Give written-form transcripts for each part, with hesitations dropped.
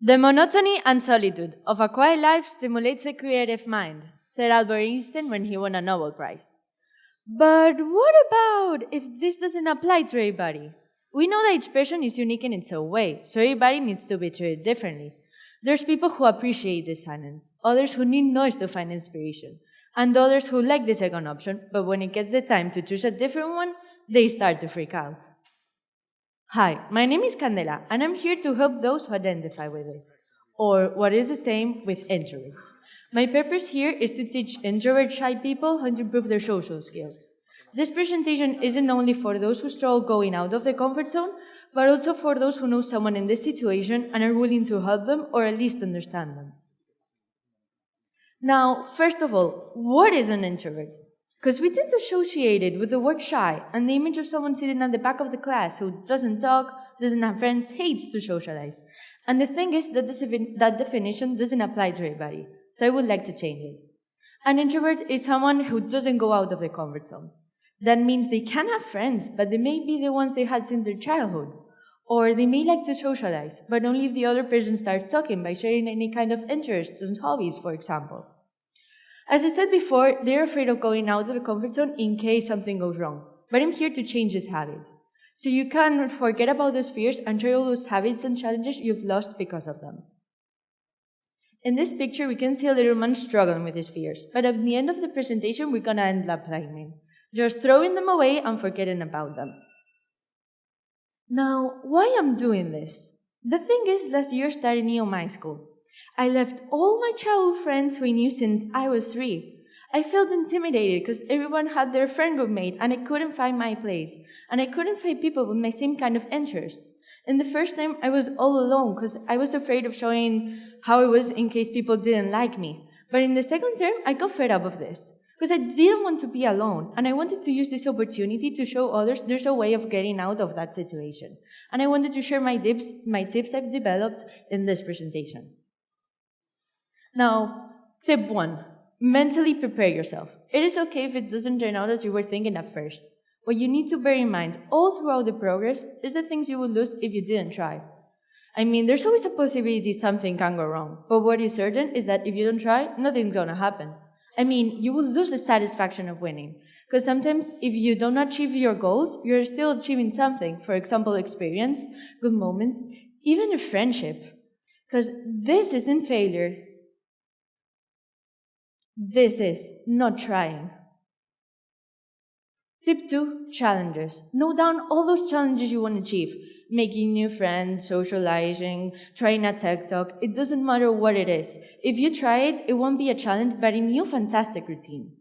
The monotony and solitude of a quiet life stimulates a creative mind, said Albert Einstein when he won a Nobel Prize. But what about if this doesn't apply to everybody? We know that each person is unique in its own way, so everybody needs to be treated differently. There's people who appreciate the silence, others who need noise to find inspiration, and others who like the second option, but when it gets the time to choose a different one, they start to freak out. Hi, my name is Candela, and I'm here to help those who identify with this, or what is the same with introverts. My purpose here is to teach introvert shy people how to improve their social skills. This presentation isn't only for those who struggle going out of the comfort zone, but also for those who know someone in this situation and are willing to help them or at least understand them. Now, first of all, what is an introvert? Because we tend to associate it with the word shy and the image of someone sitting at the back of the class who doesn't talk, doesn't have friends, hates to socialize. And the thing is that that definition doesn't apply to everybody, so I would like to change it. An introvert is someone who doesn't go out of the comfort zone. That means they can have friends, but they may be the ones they had since their childhood. Or they may like to socialize, but only if the other person starts talking by sharing any kind of interests and hobbies, for example. As I said before, they're afraid of going out of the comfort zone in case something goes wrong. But I'm here to change this habit. So you can forget about those fears and try all those habits and challenges you've lost because of them. In this picture, we can see a little man struggling with his fears, but at the end of the presentation, we're gonna end up playing, just throwing them away and forgetting about them. Now, why I'm doing this? The thing is, last year started new my school. I left all my childhood friends who I knew since I was 3. I felt intimidated because everyone had their friend group made and I couldn't find my place. And I couldn't find people with my same kind of interests. And the first time I was all alone because I was afraid of showing how I was in case people didn't like me. But in the second term, I got fed up of this because I didn't want to be alone. And I wanted to use this opportunity to show others there's a way of getting out of that situation. And I wanted to share my tips I've developed in this presentation. Now, tip 1, mentally prepare yourself. It is okay if it doesn't turn out as you were thinking at first. What you need to bear in mind all throughout the progress is the things you would lose if you didn't try. I mean, there's always a possibility something can go wrong, but what is certain is that if you don't try, nothing's gonna happen. I mean, you will lose the satisfaction of winning, because sometimes if you don't achieve your goals, you're still achieving something, for example, experience, good moments, even a friendship. Because this isn't failure. This is not trying. Tip 2, challenges. Note down all those challenges you want to achieve. Making new friends, socializing, trying a TED Talk. It doesn't matter what it is. If you try it, it won't be a challenge, but a new fantastic routine.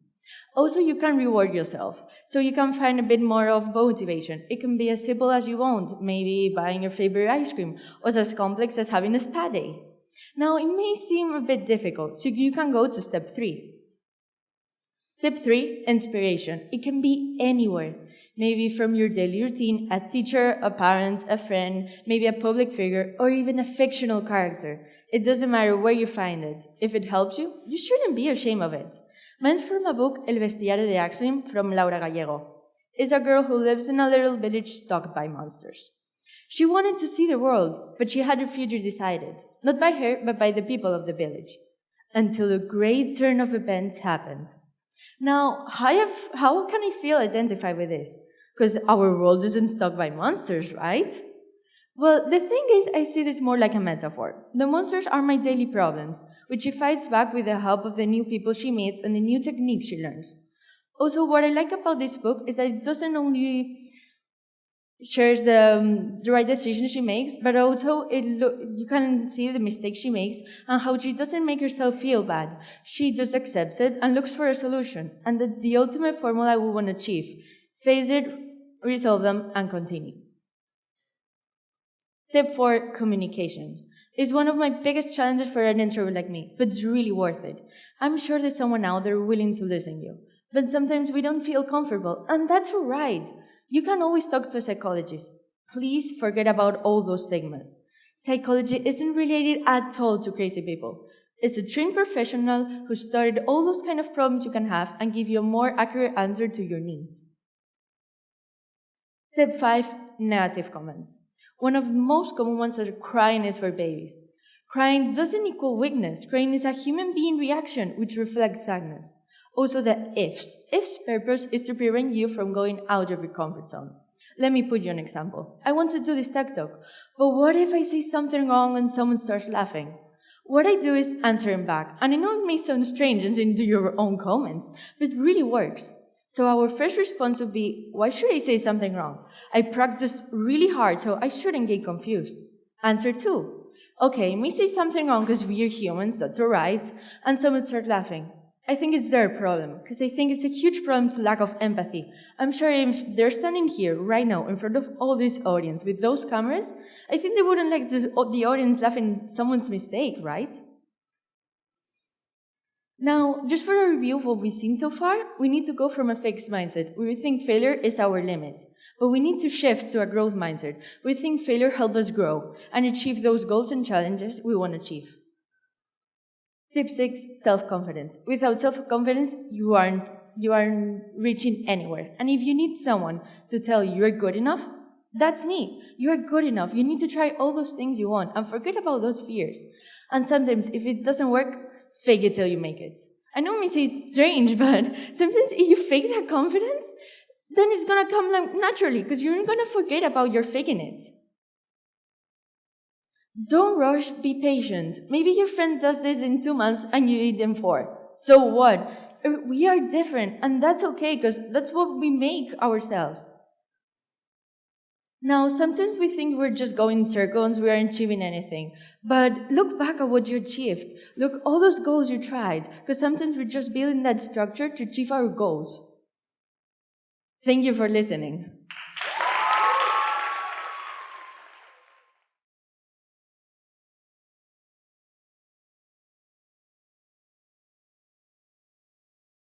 Also, you can reward yourself, so you can find a bit more of motivation. It can be as simple as you want, maybe buying your favorite ice cream, or as complex as having a spa day. Now, it may seem a bit difficult, so you can go to step 3. Tip 3, inspiration. It can be anywhere. Maybe from your daily routine, a teacher, a parent, a friend, maybe a public figure, or even a fictional character. It doesn't matter where you find it. If it helps you, you shouldn't be ashamed of it. Mine's from a book, El Bestiario de Axlim, from Laura Gallego. It's a girl who lives in a little village stalked by monsters. She wanted to see the world, but she had her future decided, not by her, but by the people of the village, until a great turn of events happened. Now, how can I feel identified with this? Because our world isn't stalked by monsters, right? Well, the thing is, I see this more like a metaphor. The monsters are my daily problems, which she fights back with the help of the new people she meets and the new techniques she learns. Also, what I like about this book is that it doesn't only shares the right decisions she makes, but also you can see the mistakes she makes and how she doesn't make herself feel bad. She just accepts it and looks for a solution. And that's the ultimate formula we want to achieve. Face it, resolve them, and continue. Tip 4, communication. It's one of my biggest challenges for an introvert like me, but it's really worth it. I'm sure there's someone out there willing to listen to you, but sometimes we don't feel comfortable, and that's all right. You can always talk to a psychologist. Please forget about all those stigmas. Psychology isn't related at all to crazy people. It's a trained professional who studied all those kind of problems you can have and give you a more accurate answer to your needs. Tip 5, negative comments. One of the most common ones are crying is for babies. Crying doesn't equal weakness. Crying is a human being reaction which reflects sadness. Also the ifs. Ifs' purpose is to prevent you from going out of your comfort zone. Let me put you an example. I want to do this TED Talk, but what if I say something wrong and someone starts laughing? What I do is answer him back, and I know it may sound strange and into your own comments, but it really works. So our first response would be, why should I say something wrong? I practice really hard, so I shouldn't get confused. Answer 2. Okay, me say something wrong because we are humans, that's alright, and someone start laughing. I think it's their problem, because I think it's a huge problem to lack of empathy. I'm sure if they're standing here right now in front of all this audience with those cameras, I think they wouldn't like the audience laughing at someone's mistake, right? Now, just for a review of what we've seen so far, we need to go from a fixed mindset, where we think failure is our limit. But we need to shift to a growth mindset. We think failure helps us grow and achieve those goals and challenges we want to achieve. Tip 6, self-confidence. Without self-confidence, you aren't reaching anywhere. And if you need someone to tell you you're good enough, that's me. You're good enough. You need to try all those things you want and forget about those fears. And sometimes, if it doesn't work, fake it till you make it. I know it may say it's strange, but sometimes if you fake that confidence, then it's going to come naturally because you're going to forget about your faking it. Don't rush, be patient. Maybe your friend does this in 2 months and you did in 4. So what? We are different, and that's okay because that's what we make ourselves. Now, sometimes we think we're just going in circles, we aren't achieving anything. But look back at what you achieved. Look, all those goals you tried, because sometimes we're just building that structure to achieve our goals. Thank you for listening.